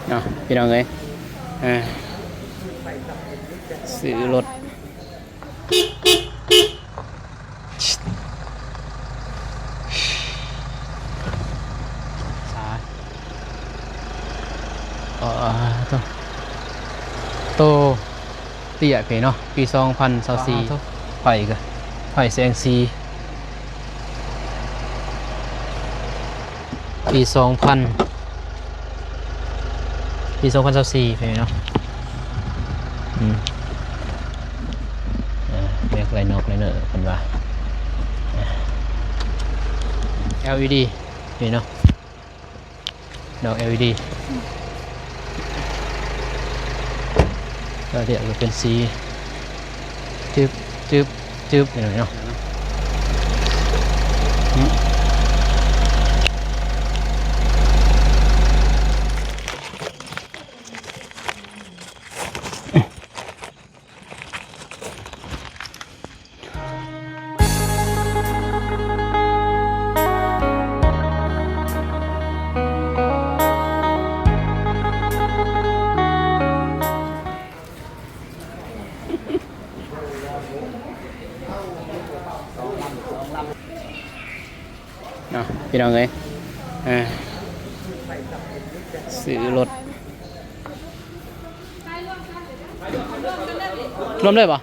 เนาะพี่น้องเอ้ยซื้อรถโตเตี้ยเพเนาะปี2024ไผ่กันไผ่แสงสีปี2024เพเนาะเรียกไรนกไรเนอร์กันว่า LED เพเนาะดอก LED ก็เดี๋ยวจะเป็นสีจึ๊บหน่อยเนาะพี่น้องเอ้ยซื้อรถรวมเลยปะ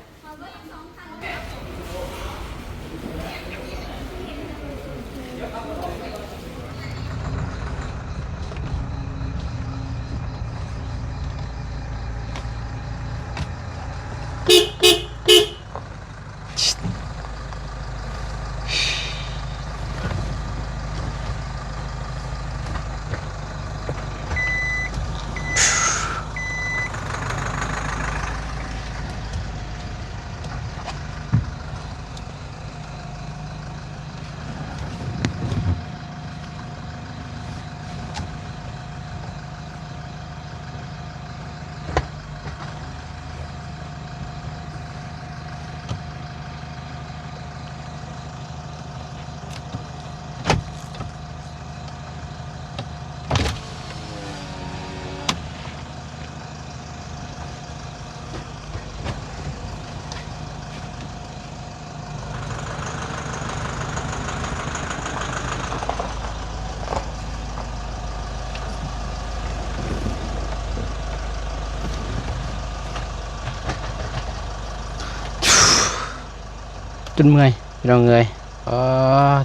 จนเมื่อยพี่น้องเอ้ย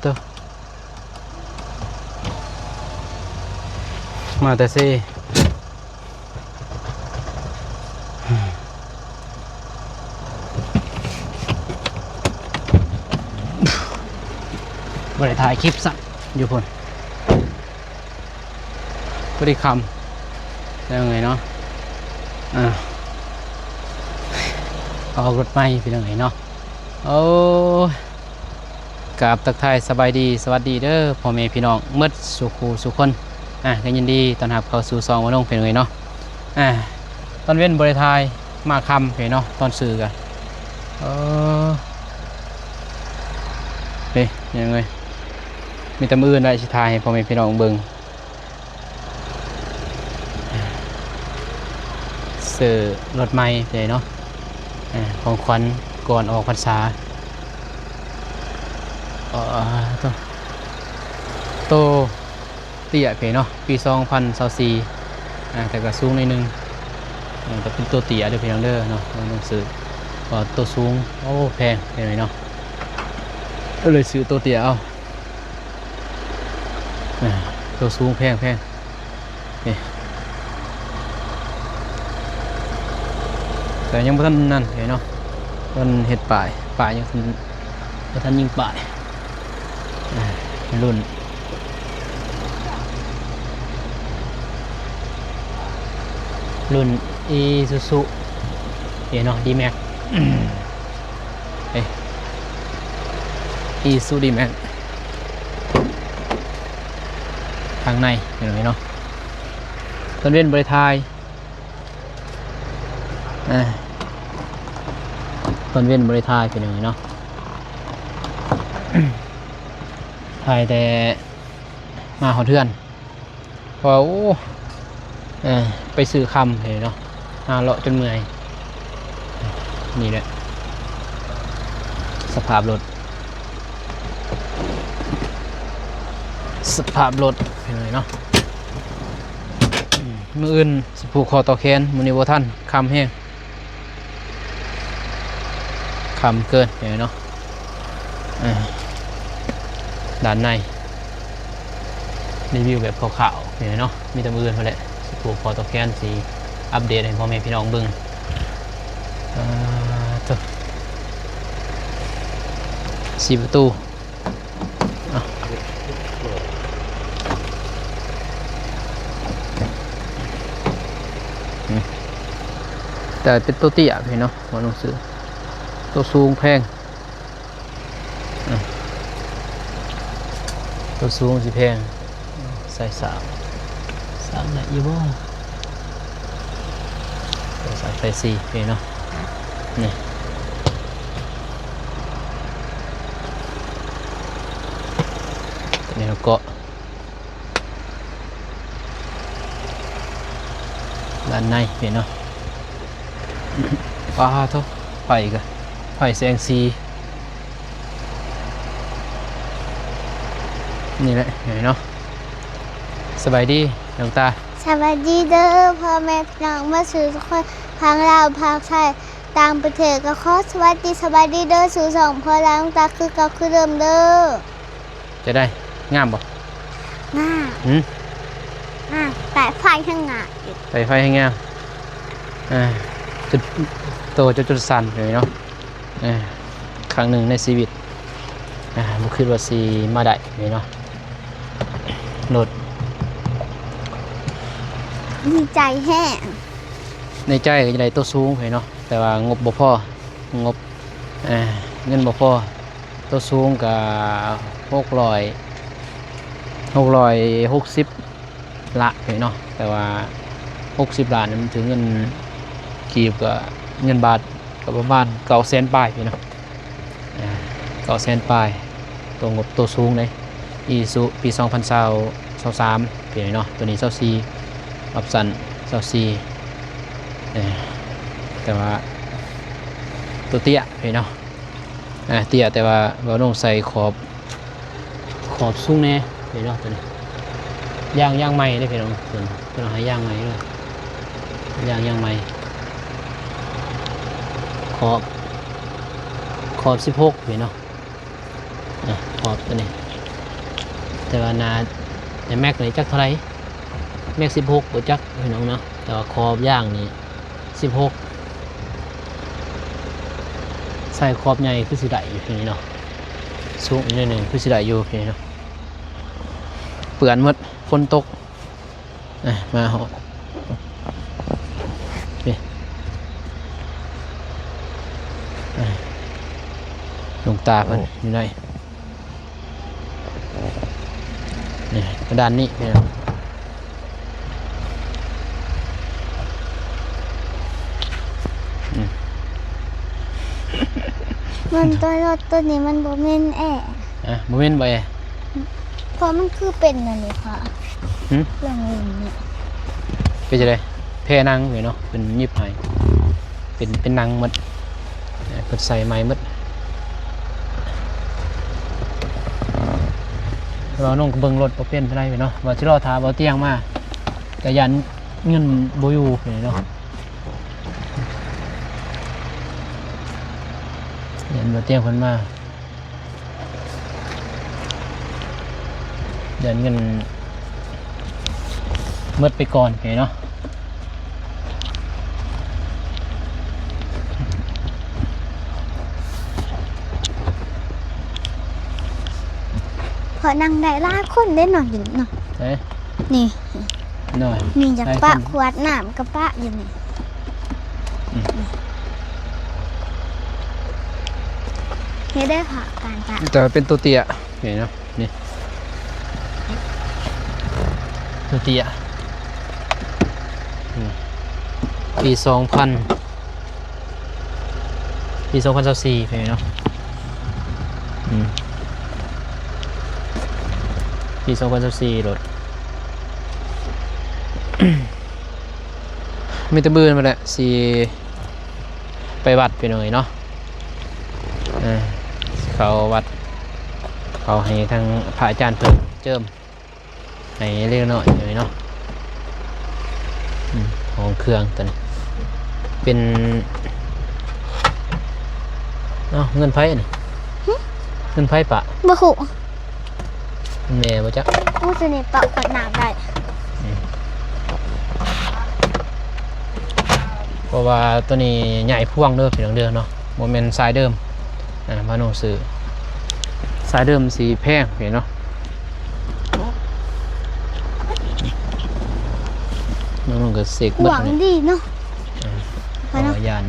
ตัวมาแต่ซี่บริถ่ายคลิปสักอยู่พนบริคำแล้วไงเนาะออกรถใหม่พี่น้องเอ้ยเนาะโอ้กราบทักทายสบายดีสวัสดีเด้อพ่อแม่พี่น้องเมื่อสุขสุขคนก็ยินดีต้อนรับเข้าสู่ซองวันลงเพลงเลยเนาะตอนเว้นบริทายมาคำเพลงเนาะตอนสื่อกันเฮ้ยยังไงมีแต่มือได้ชิทายให้พ่อแม่พี่น้องเบิ่งสื่อรถไม้เพลงเนาะของขวัญก่อนออกพรรษาโตเตี้ยเพเนาะปี2024แต่ก็สูงในนึงแต่เป็นตัวเตี้ยเด้อเพียงเด้อเนาะหนังสือตัวสูงโอ้แพงเห็นไหมเนาะก็เลยซื้อตัวเตี้ยเอาตัวสูงแพงนี่แต่ยังไม่ทันนั่นเห็นเนาะมันเห็ดป่ายยังท่านยิงป่ายรุ่นอีซูซูเนาะดีแม็กอีซูดีแม็กทางในเห็นไหมเนาะตอนเรียนบริทายตอนเว้นบริทายเป็นยังไงเนาะทายแต่มาหอเทือนพอ ไปซื้อคำเนาะเลาะจนเมื่อยนี่แหละสภาพรถเห็นไหมเนาะมืออื่นสผูกคอต่อแขนมือนี้บ่ทันคำแห้งคำเกินเห็นไหมเนาะด้านในรีวิวแบบขาวๆเห็นไหมเนาะมีแต่มืออื่นมาแหละสผูกคอต่อแขนสีอัปเดตให้พ่อแม่พี่น้องเบิ่ง4 ประตูแต่เป็นตัวเตี้ยพี่เนาะหัวหนังสือตัวสูงแพงตัวสูงสิแพงใส่สามได้ยี่บ่ตัวสามใส่4พี่เนาะนี่ตัวนี้เราเกาะด้านในพี่เนาะว้าเท่าไฟกันไฟแสงสีนี่แหละเห็นเนาะสบายดีน้องตาสวัสดีเด้อพ่อแม่พี่น้องมาสู่ทุกคนพังลาวพังไทยต่างประเทศก็ขอสวัสดีเด้อสู่สองพ่อแล้วตาคือเก่าคือเดิมเด้อจะได้งามบ่งามแต่ไฟข้างหน้าแต่ไฟให้งามจุดโตจุดสั่นเลยเนาะครั้งหนึ่งในชีวิตบุคิดว่าสีมาได้เลยเนาะรถดีใจแห้งในใจก็จะได้ตัวสูงเลยเนาะแต่ว่างบบ่พองบเงินบ่พอตัวสูงกับ660ละเลยเนาะแต่ว่า60 ล้านมันถึงเงินกีบกับเงินบาทกับประมาณ900,000 ปลายพี่เนาะ900,000 ปลายตัวงบตัวสูงเลยอีซูปี2023พี่เนาะตัวนี้24รับสัน24แต่ว่าตัวเตี้ยพี่เนาะเตี้ยแต่ว่าเราต้องใส่ขอบสูงแน่พี่เนาะตัวนี้ย่างใหม่ได้พี่น้องตัวให้ย่างใหม่ด้วยย่างใหม่ขอบ16พี่เนาะขอบตัวนี้แต่ว่าในแม็กนี่จักเท่าไรแม็ก16บ่จักพี่น้องเนาะแต่ว่าขอบย่างนี่16ใส่ขอบใหญ่คือสิได้อยู่พี่นี่เนาะสูงอีกนิดนึงคือสิได้อยู่พี่เนาะเปื่อนหมดฝนตกมาหอดลงตาเพิ่นอยู่ไหนนี่กระดานนี้เนี่ยมันตัวรถตัวนี้มันโบเมนโมเมนต์ไปเพราะมันคือเป็นอะไรค่ะเรื่องนี้เป็นจะได้แพนังเลยเนาะเป็นยิบหายเป็นนังมัดเปิดใส่ไม้มัดเราน้องเบิ่งรถบ่เป็นอะไรไปเนาะว่าสิรอทาบ่เตียงมาแต่ยันเงินบ่อยู่เนาะยันบ่เตียงเพิ่นมายันเงินหมดไปก่อนเนาะพอนั่งได้ล่าคนได้หน่อยอยู่หน่อยนี่หน่อยมีจากปะขวดน้ำกระปะอยู่นี่เฮ้ได้ค่ะการปะแต่เป็นตัวเตี้ยเห็นเนาะนี่ตัวเตี้ยปี2024เห็นเนาะปี2024รถ มีแตะบืนมาแหละสิไปวัดไปหน่อยเนาะเขาวัดเขาให้ทางพระอาจารย์เพิ่มเจิมให้เล็กน้อยหน่อยเนาะของเครื่องตัวนี้เป็นเงินไพ่นี่เงินไพ่ปะ บ่ฮู้ แม่บ่จ๊ะ โอ้ตัวนี้ปะขวดน้ำได้ เพราะว่าตัวนี้ใหญ่พ่วงเด้อพี่น้องเด้อเนาะโมเมนต์สายเดิมมาโนซื้อสายเดิมสีแพงเห็นเนาะน้องก็เสก หวังดีเนาะ ขอยาน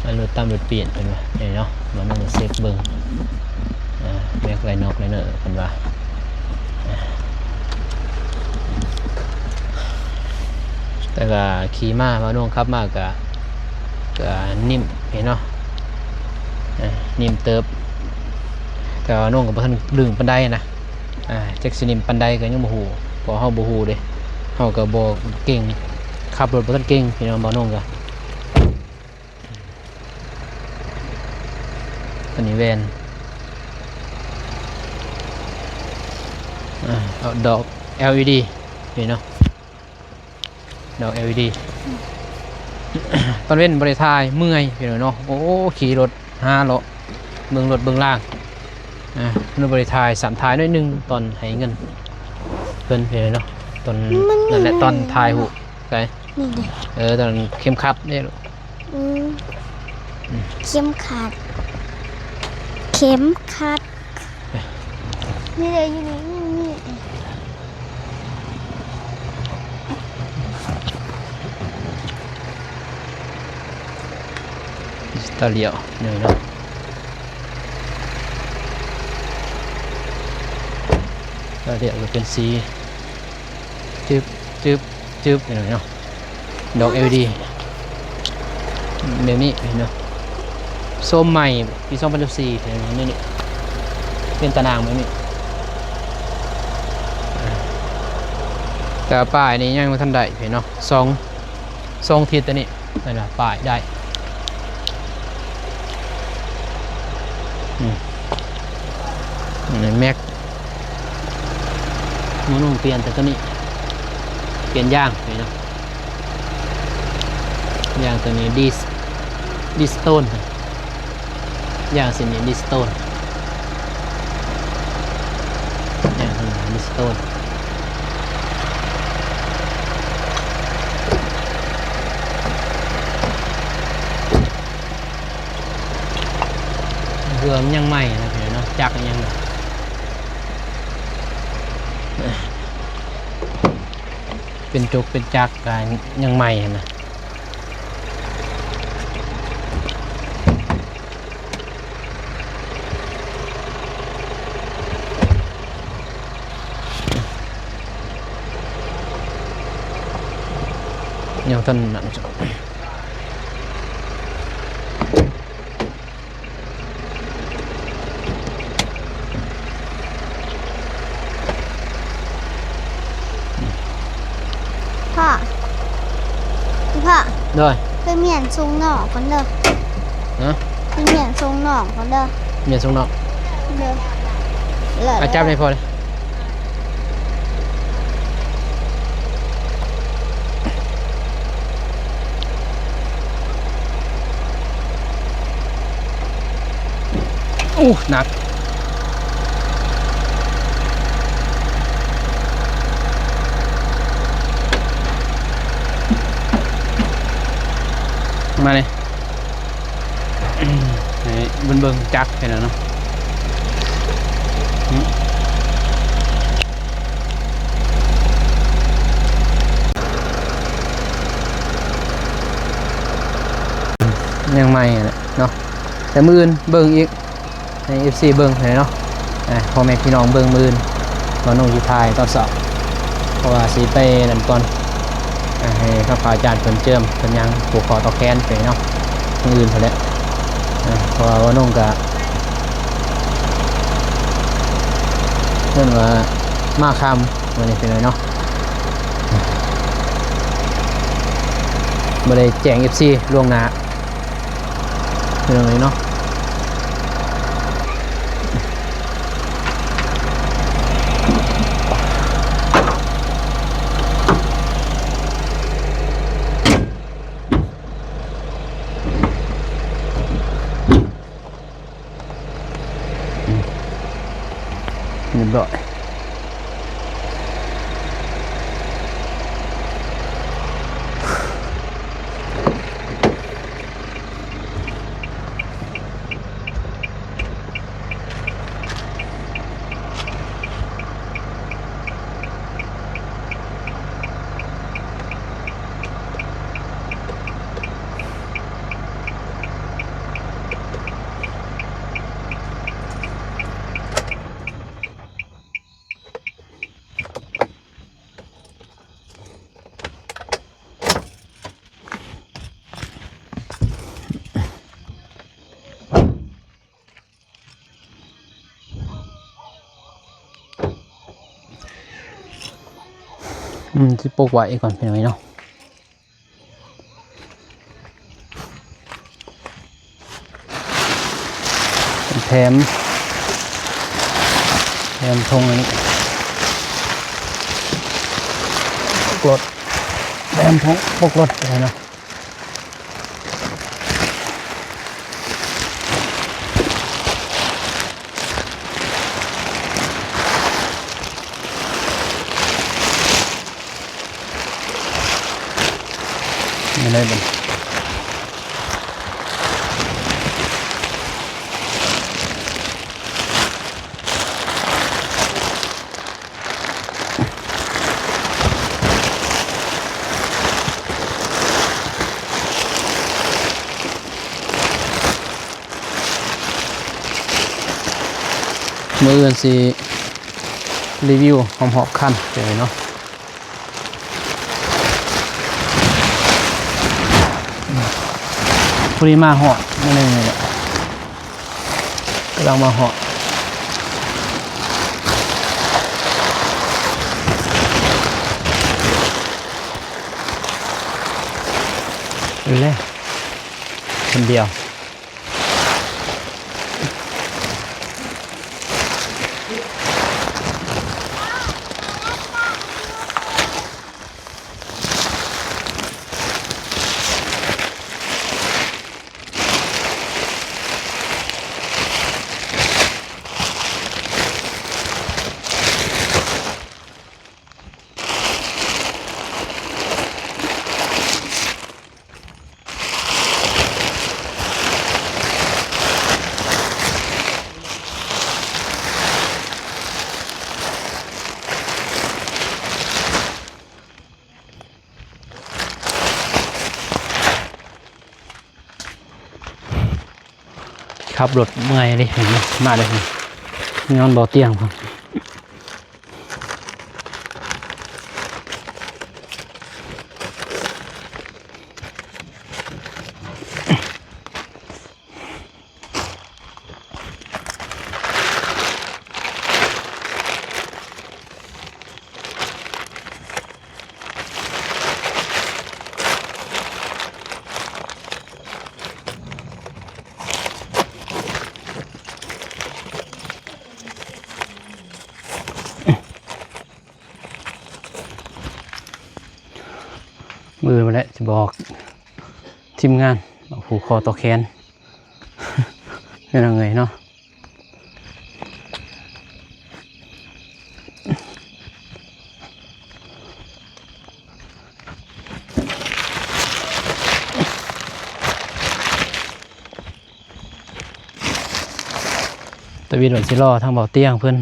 มันรถตามรถเปลี่ยนเป็นว่าเห็นเนาะมันน้องก็เสกเบิ่งแม็กไรนอกไรเนอร์เป็นว่าแต่ก็ขี่มาน้องขับมากก็นิ่มเห็นเนาะนิ่มเติบแต่ว่าน้องกับเพิ่นดึงปันไดนะแจ็คสินิ่มปันไดก็ยังบ่ฮู้เพราะเฮาบ่ฮู้เด้เฮาก็บ่เก่งขับรถบ่ทันเก่งพี่น้องบ่น้องก็อันนี้แวนเอาดอก LED นี่เนาะดอก LED ตอนเว้นบริทายเมื่อยพี่น้องเนาะโอ้ขี่รถ5 เลาะเบิ่งรถเบิ่งล่างนบริทาย3 ทายน้อยนึงตอนให้เงินเพิ่นพี่น้องเนาะตอนนั่นแหละตอนทายหูไกนี่ดิตอนเข้มขัดนี่ลูกเข้มขัดเข้มขัดนี่เลยอยู่นี่ตาเหลียวนี่เนาะตาเหลียวก็เป็นสีจึ๊บจึ๊บจึ๊บนี่เนาะดอก LED แบบนี้เนาะส้มใหม่ปี2014เป็นนี่นี่เป็นตารางแบบนี้แต่ป้ายนี้ยังไม่ทันได้เนาะสองทิศตัวนี้นั่นแหละป้ายได้แม็กนุ่งเปลี่ยนแต่ตัวนี้เปลี่ยนย่างเลยเนาะย่างตัวนี้ดิสโตนย่างสีนี้ดิสโตนย่างตัวนี้ดิสโตนเรือมันยังใหม่นะพี่เนาะจักรยังเป็นจุกเป็นจักรกันยังใหม่นะยังต้นนั่นจ้ะพ่อด้วยไปเมียนทรงหน่อคนเด้อนะไปเมียนทรงหน่อคนเด้อเมียนทรงหน่อเด้ออาจับได้พอเลยหนักมาเลยเบิ่งจักเห็นแล้วเนาะยังไม่เนาะแต่มืออื่นเบิ่งอีกใน FC เบิ่งเนาะพ่อแม่พี่น้องเบิ่งมืออื่นมาโน้ที่ทายตอนสอบเพราะว่าสีไปนั่นก่อนให้พระอาจารย์เพิ่นเจิมเพิ่นยังผูกคอต่อแขนไปเนาะมืออื่นเท่านั้นเพราะว่าน้องก็เรื่องว่ามาคำวันนี้เป็นไรเนาะ บ่ได้แจ้ง FC ล่วงหน้าเป็นยังไงเนาะเรียบร้อยที่ปลูกไว้ก่อนเป็นยังไงเนาะแถมธงอันนี้ปลดแถมธงปกรถอะไรเนาะไม่ได้เป็นมืออื่นสิรีวิวหอมๆคันเลยเนาะพอดีมาเหาะไม่ได้เลยกำลังมาเหาะเลยคนเดียวขับรถเมื่อยเลยเห็นไหมมาเลยนอนบ่อเตียงครับมือมาแล้วจะบอกทีมงานผูกคอต่อแขนเป็นยังไงเนาะตะวีดวันสิรอทางบ่อเตี้ยงเพื่อน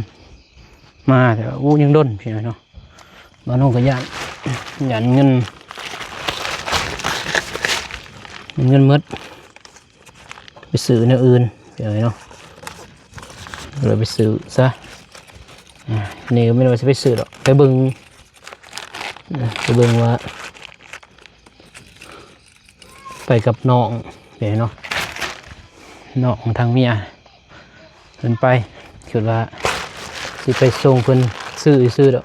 มาแต่ว่ายังด้นพี่น้อยเนาะบ้านน้องก็ยันเงินมืดไปซื้อเนื้ออื่นพี่น้อยเนาะเลยไปซื้อซะนี่ก็ไม่ได้ว่าจะไปซื้อหรอกไปเบิ่งว่าไปกับน้องเดี๋ยวเนาะน้องทางเมียเพิ่นไปคือว่าสิไปส่งเพิ่นซื้อดอก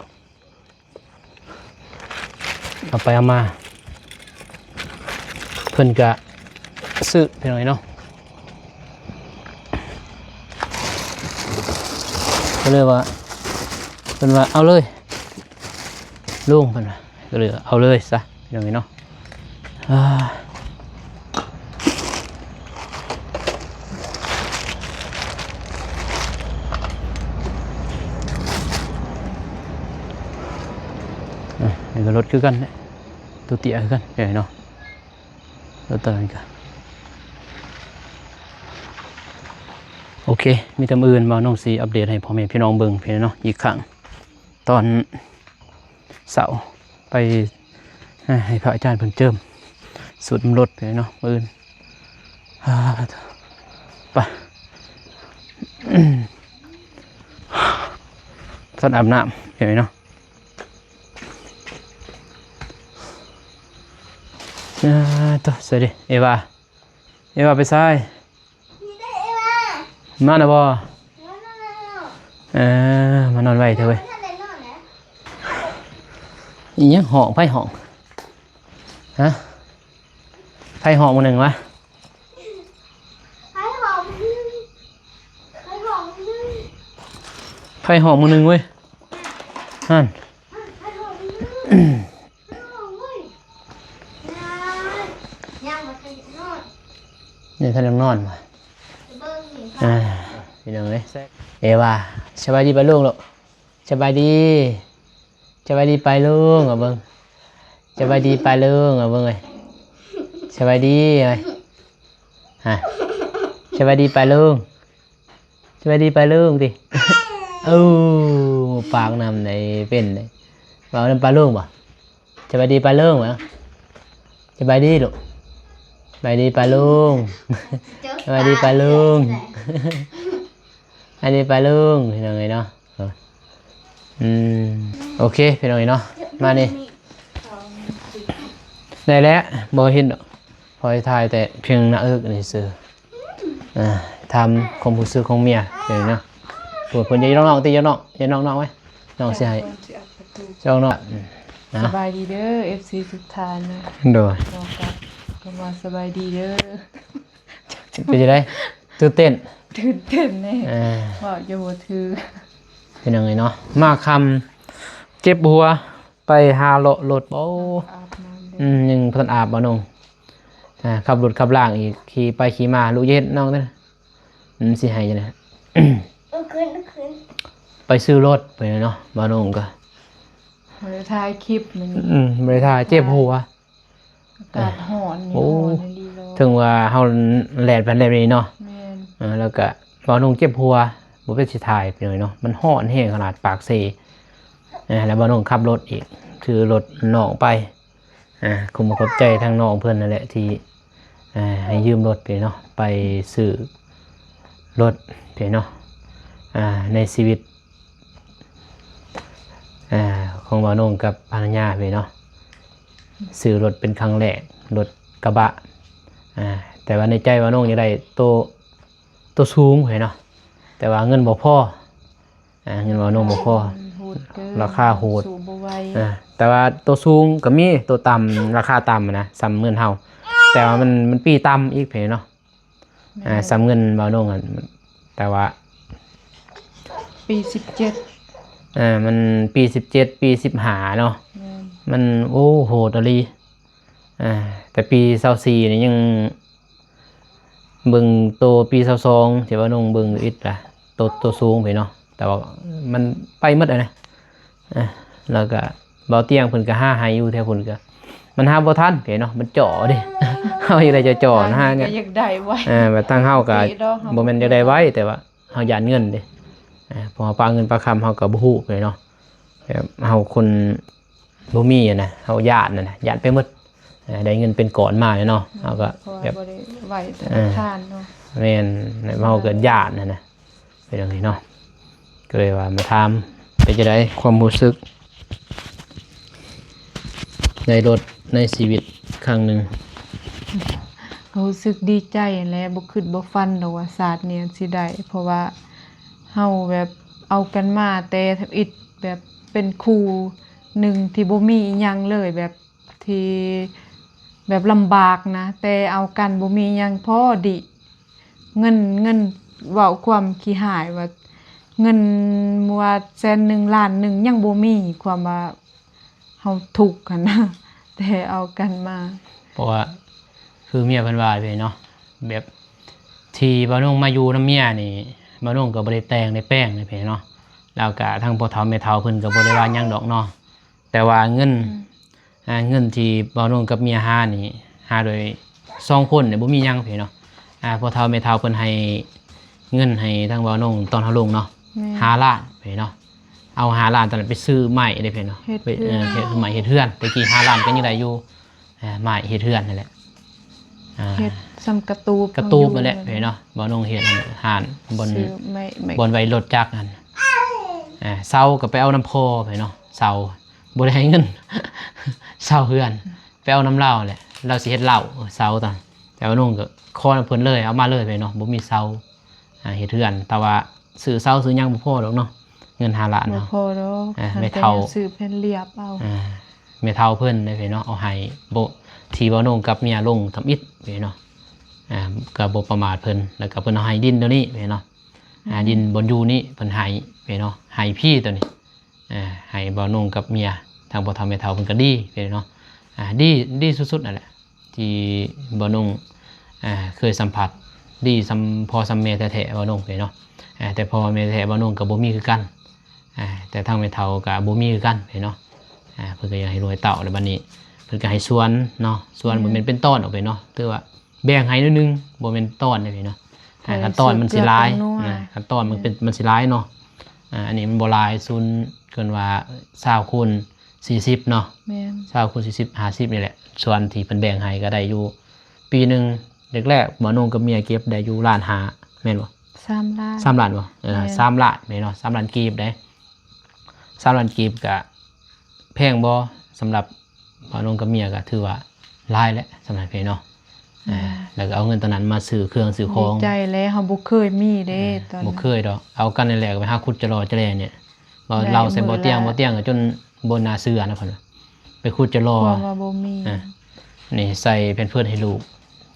เอาไปเอามา พิ่นก็ซื้อไปหน่อยเนาะก็เลยว่าเพิ่นว่าเอาเลยลุงเพิ่นว่าก็เลยเอาเลยซะพี่น้องเนาะนี่ก็รถคือกันเนี่ยตัวเตี้ยคือกันเดี๋ยวเนาะรถตัวนั้นกันโอเคมีแต่อื่นมาน้องซีอัปเดตให้พ่อแม่พี่น้องเบิ่งพี่เนาะอีกครั้งตอนเสาร์ไปให้พระอาจารย์เพิ่นเจิมสุดรถพี่เนาะอื่นไปท่านอาบน้ำเห็นไหมเนาะตัวสวัสดีเอวาไปซ้ายมาหน่ะบ่มานอนไว้เถอะเว้ยอีหยังห้องไผห้องฮะไผห้องมื้อหนึงวะไผห้องมื้อหนึงเว้ยนั่นนี่ท่านยังนอนมาพี่น้องเลยเอวาสบายดีไปลุงลูกสบายดีไปลุงอ่ะเบิ้งสบายดีไปลุงอ่ะเบิ้งเลยสบายดีเลยฮะสบายดีไปลุงดิปากนำในเป็นเลยบอกนำปลาลุงบ่สบายดีไปลุงเหรอสบายดีลูกสบายดีไปลุงสบายดีไปลุงอันนี้ไปลุงพี่น้องเนาะโอเคพี่น้องเนาะมานี่ได้แล้วบ่เห็นดอกพอถ่ายแต่เพียงหน้าอึกนี่ซื่อทำความรู้สึกของเมียเดี๋ยวเนาะปวดเพิ่นอย่าน้องๆติอย่าน้องไว้น้องสิให้เจ้าน้องนะ สบายดีเด้อ FC ทุกท่านนะ โดย น้องกับก็มาสบายดีเด้อ เป็นจังได๋ตื่นเต้น ตื่นเต้นแน่ว่าจะบ่ถือ เป็นยังไงเนาะมาคำเจ็บหัวไปหาโลรถโอ้ อาบน้ำเด้อ ยังเพิ่นอาบบ่น้องขับรถขับล่างอีกขี่ไปขี่มาลูกเย็ดน้องเด้อสิให้จังได๋ ขึ้น ไปซื้อรถไปเนาะบ่น้องก็ มาถ่ายคลิปมัน บ่ได้ท่าเจ็บหัว อากาศร้อนนี่ โอ้ ร้อนดีเลย ถึงว่าเฮาแล่นไปแล่นไปเนาะ แม่น แล้วก็บ่น้องเจ็บหัวบ่เป็นสิถ่ายไปเลยเนาะมันร้อนแรงขนาดปากเซแล้วบ่น้องขับรถอีกถือรถน้องไปคงบ่ขอบใจทางน้องเพิ่นนั่นแหละที่ให้ยืมรถไปเนาะไปซื้อรถไปเนาะในชีวิตของบ่น้องกับภรรยาไปเนาะซื้อรถเป็นครั้งแรกรถกระบะแต่ว่าในใจบ่น้องอยากได้ตัวสูงไปเนาะแต่ว่าเงินบ่พอเงินบ่น้องบ่พอ โหดเกิน ราคาโหด สูบบ่ไหว แต่ว่าตัวสูงก็มีตัวต่ำราคาต่ำนะซ้ำเงินเฮาแต่ว่ามันปีต่ำอีกเพเนาะซ้ำเงินบ่น้องอ่ะแต่ว่า ปี17มันปี17ปี15เนาะ แม่น มันโอ้โหดอะลีแต่ปี24นี่ยังเบิ่งโตปี22ที่ว่าน้องเบิ่งอิดล่ะตัวสูงไปเนาะแต่ว่ามันไปหมดอ่ะนะแล้วก็เบาเตียงเพิ่นก็หาให้อยู่แถวเพิ่นก็มันหาบ่ทันเนาะมันจ่อเด้ เฮาอยากได้จะจ่อนะฮะ ก็ เนี่ย อยากได้ไว้ แบบตั้งเฮาก็ ปีดอกเฮา บ่แม่นอยากได้ไว้แต่ว่าเฮาย่านเงินเด้พอปาเงินปาคำเฮาก็บ่ฮู้เนาะแบบเฮาคนบ่มีอ่ะนะเฮาย่านน่ะนะย่านไปหมดได้เงินเป็นก้อนมาเนาะเฮาก็ เพราะ แบบ ว่าบ่ได้ไหวธนาคารเนาะ แม่นเฮาก็ย่านน่ะนะเป็นจังซี่เนาะก็เลยว่ามาถามเป็นจังได๋ความรู้สึกในรถในชีวิตครั้งหนึง รู้สึกดีใจนั่นแหละบ่คิดบ่ฝันดอกว่าศาสตร์เนี่ยสิได้เพราะว่าเฮาแบบเอากันมาแต่ทำอิฐแบบเป็นครูหนึ่งที่บ่มีอิหยังเลยแบบที่ แบบลำบากนะแต่เอากันบ่มีหยังพอดิเงินเว้าความขี้หายว่าเงินว่าแสนหนึ่งล้านหนึ่งยังบ่มีความว่าเฮาทุกข์กันนะแต่เอากันมา เพราะว่าคือเมียเพิ่นว่าไปเนาะแบบที่บ่าวนุ่งมาอยู่น้ำเมียนี่บ่าวนุ่งก็บ่ได้แต่งได้แป้งได้ไปเนาะแล้วก็ทางพ่อเฒ่าแม่เฒ่าเพิ่นก็บ่ได้ว่าหยังดอกเนาะแต่ว่าเงินที่บ่าวนุ่งกับเมียหานี่หาโดย2คนเนี่ยบ่มีหยังไปเนาะพ่อเฒ่าแม่เฒ่าเพิ่นให้เงินให้ทางบ่าวนุ่งตอนเฮาลงเนาะ5 ล้านไปเนาะเอา5 ล้านตอนนั้นไปซื้อไม้ได้ไปเนาะไปเฮ็ดไม้เฮ็ดเรือนตะกี้5 ล้านก็ยังได้อยู่ไม้เฮ็ดเรือนนั่นแหละ เฮ็ดซ้ำกระตูบ นั่นแหละเนาะบ่นงเฮ็ดหานบน ไม่ บนไว้รถจักรนั่นเซาก็ไปเอาน้ำพอไปเนาะเซาบ่ได้ให้เงิน เซาเฮือนไปเอาน้ำเหล้าแหละเราสิเฮ็ดเหล้าเซาตอนแต่ว่านุ่งก็ขอเพิ่นเลยเอามาเลยไปเนาะบ่มีเซาเฮ็ดเฮือนแต่ว่าซื้อเซาซื้อหยังบ่พอดอกเนาะเงิน5 ล้าน บ่ เนาะ พอดอก ไม่เท่า ซื้อแผ่นเรียบเอา แม่เฒ่าเพิ่นได้ไปเนาะเอาให้บ่ที่บ่นงกับเมียลงทำอิฐไปเนาะก็บ่ประมาทเพิ่นแล้วก็เพิ่นเอาให้ดินตัวนี้ไปเนาะดินบนอยู่นี่เพิ่นให้ไปเนาะให้พี่ตัวนี้ให้บ่นงกับเมียทางบ่ทำแม่เฒ่าเพิ่นก็ดีไปเนาะดีสุดๆนั่นแหละที่บ่นงเคยสัมผัสดีพอสำแม่แท้ๆบ่นงไปเนาะแต่พอแม่แท้บ่นงก็บ่มีคือกันแต่ทางแม่เฒ่าก็บ่มีคือกันไปเนาะเพิ่นก็อยากให้รวยเต่าในบัดนี้เพิ่นก็ให้สวนเนาะสวนบ่แม่นเป็นต้นออกไปเนาะถือว่าแบ่งให้นิดนึงบ่แม่นต้นได้เนาะคันต้นมันสิหลายคันต้นมันสิหลายเนาะอันนี้มันบ่หลายซุนเกินว่า20คูณ40เนาะแม่น20คูณ40 50นี่แหละส่วนที่เพิ่นแบ่งให้ก็ได้อยู่ปีนึงแรกๆบ่นงกับเมียเก็บได้อยู่1.5 ล้านแม่นบ่3 ล้าน 3 ล้านบ่3 ล้านแม่นเนาะ3 ล้านกีบได้3 ล้านกีบก็แพงบ่สำหรับบ่นงกับเมียก็ถือว่าหลายแล้วสำหรับเพิ่นเนาะแล้วก็เอาเงินตอนนั้นมาซื้อเครื่องซื้อของ ดีใจแล้วเฮาบ่เคยมีเด้ตอน บ่เคยดอกเอากันนี่แหละไปหาขุดจะรอจะแลเนี่ยบ่เราใส่บ่เตียงก็จนบนหน้าเสื้อนะเพิ่นไปขุดจะรอ ว่าบ่มี นี่ใส่แผ่นเพิดให้ลูก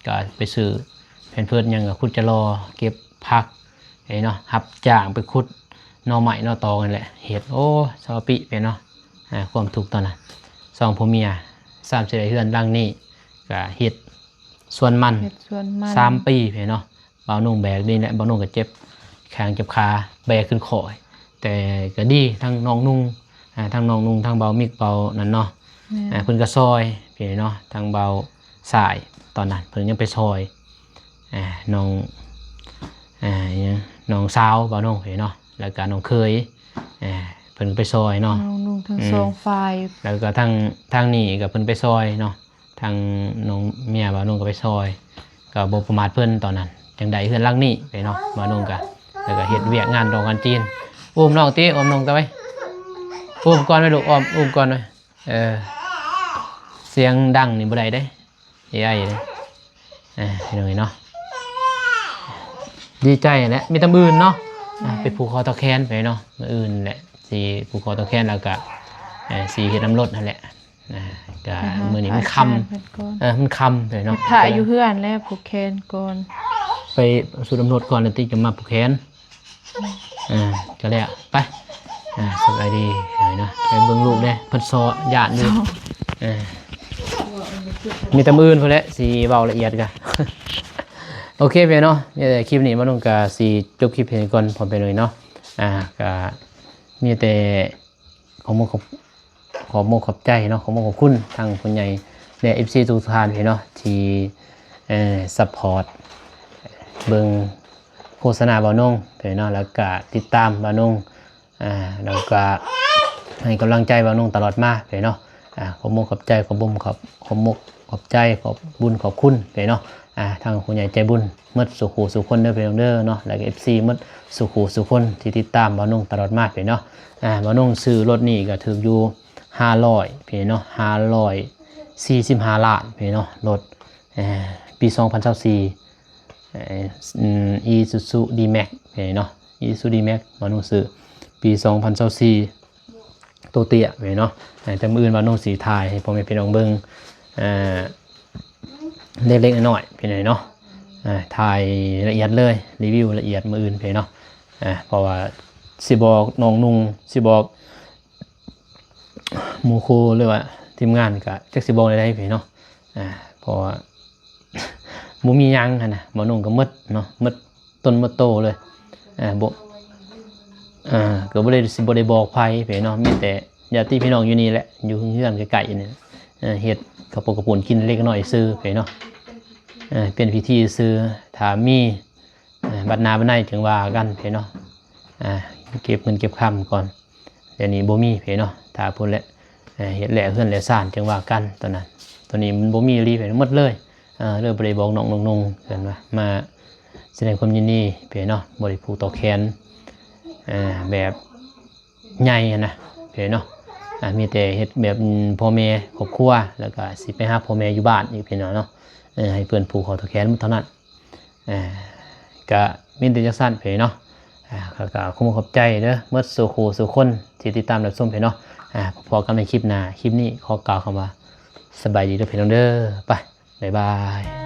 ก็ไปซื้อแผ่นเพิดหยังก็ขุดจะรอเก็บผักไอ้เนาะรับจ้างไปขุดหน่อไม้หน่อตอนั่นแหละเฮ็ดโอ้ซอปิไปเนาะความทุกข์ตอนนั้นสองผัวเมีย3สิได้เฮือนหลังนี้ก็เฮ็ดส่วนมัน เฮ็ดสวนมัน 3 ปีเนาะบ่าวนุ่งแบกนี่แหละบ่าวนุ่งก็เจ็บแข้งเจ็บขาแบกขึ้นคอยแต่ก็ดีทั้งน้องนุ่งทั้งน้องนุ่งทั้งเบามิกเบานั่นเนาะเพิ่นก็ซอยพี่เนาะทั้งเบาสายตอนนั้นเพิ่นยังไปซอยน้องยังน้องสาวบ่าวนุ่งพี่เนาะแล้วก็น้องเคยเพิ่นไปซอยเนาะ น้องนุ่งทั้งสองฝ่าย แล้วก็ทางนี้ก็เพิ่นไปซอยเนาะทางน้องเมียบ่าวนุ่งก็ไปซอยก็บ่ประมาทเพิ่นตอนนั้นจังได๋เฮือนหลังนี้ไปเนาะบ่าวนุ่งก็แล้วก็เฮ็ดเวียกงานดอกกันจีนอุ้มน้องติอุ้มน้องตะไว้อุ้มก่อนไว้ลูกอุ้มก่อนไว้เสียงดังนี่บ่ได้เด้AIเด้พี่น้องเนาะดีใจแหละมีแต่มื้ออื่นเนาะไปผูกคอตะแคนไปเนาะมื้ออื่นแหละสิผูกคอตะแคนแล้วก็สิเฮ็ดน้ำรถนั่นแหละก็มื้อนี้มันค่ำมันค่ำเลยเนาะ ถ่ายอยู่เฮือนแล้วผูกแขนก่อน ไปสูดน้ำรถก่อนแล้วติจะมาผูกแขนก็แล้วไปสบายดีหน่อยนะไปเบิ่งลูกได้เพิ่นซอญาติอยู่มีแต่มื้ออื่นพุ่นแหละสิเว้าละเอียดกัน โอเคไปเนาะแต่คลิปนี้มาลงก็สิจบคลิปเพียงก่อนพอไปเลยเนาะก็มีแต่ขอบใจเนาะขอบคุณทางผู้ใหญ่และ FC ทุกท่านพี่เนาะที่ซัพพอร์ตเบิ่งโฆษณาบ่าวนงพี่เนาะแล้วก็ติดตามบ่าวนงแล้วก็ให้กำลังใจบ่าวนงตลอดมาพี่เนาะขอบใจขอบใจขอบบุญขอบคุณพี่เนาะทางผู้ใหญ่ใจบุญหมดสุขสุขคนเด้อพี่น้องเด้อเนาะแล้วก็ FC หมดสุขสุขคนที่ติดตามบ่าวนงตลอดมาพี่เนาะบ่าวนงซื้อรถนี่ก็ถูกอยู่500พี่เนาะ545 ล้านพี่เนาะรถปี2024Isuzu D-Max พี่เนาะ Isuzu D-Max บ่าวนงซื้อปี2024ตัวเตี้ยพี่เนาะแต่มื้ออื่นบ่าวนงสิถ่ายให้พ่อแม่พี่น้องเบิ่ง เล็กๆน้อยๆพี่น้องเนาะถ่ายละเอียดเลยรีวิวละเอียดมื้ออื่นพี่เนาะเพราะว่าสิบอกน้องนุ่งสิบอกหมู่ครูหรือว่าทีมงานก็จักสิบอกได้พี่เนาะเพราะว่าบ่มีหยังหั่นน่ะบ่นุ่งก็หมดเนาะหมดต้นหมดโตเลยบ่ก็บ่ได้สิบ่ได้บอกไผพี่เนาะมีแต่ญาติพี่น้องอยู่นี่แหละอยู่เฮือนใกล้ๆนี่เฮ็ดกระปุกกระปุนกินเล็กน้อยซื้อพี่เนาะเป็นพิธีซื้อถ้ามีบัดหน้าบัดในถึงว่ากันพี่เนาะเก็บเงินเก็บคำก่อนเดี๋ยวนี้บ่มีพี่เนาะถ้าพุ่นแหละเฮ็ดแหล่เฮือนแหล่ซ่านจึงว่ากันตอนนั้นตัวนี้มันบ่มีรีพี่หมดเลยเลยบ่ได้บอกน้องนุ่งเพิ่นว่ามาแสดงความยินดีพี่เนาะบ่ได้ผูกต่อแขนแบบใหญ่นะพี่เนาะมีแต่เฮ็ดแบบพ่อแม่ครอบครัวแล้วก็สิไปหาพ่อแม่อยู่บ้านอีกพี่เนาะให้เพิ่นผูกคอต่อแขนเท่านั้นก็มีแต่จังซั่นพี่เนาะก็ขอบใจเด้อเมื่อสู่ครูสู่คนที่ติดตามรับชมพี่เนาะพอกันในคลิปหน้าคลิปนี้ขอกล่าวคำว่าสบายดีเด้อพี่น้องเด้อไปบ๊ายบาย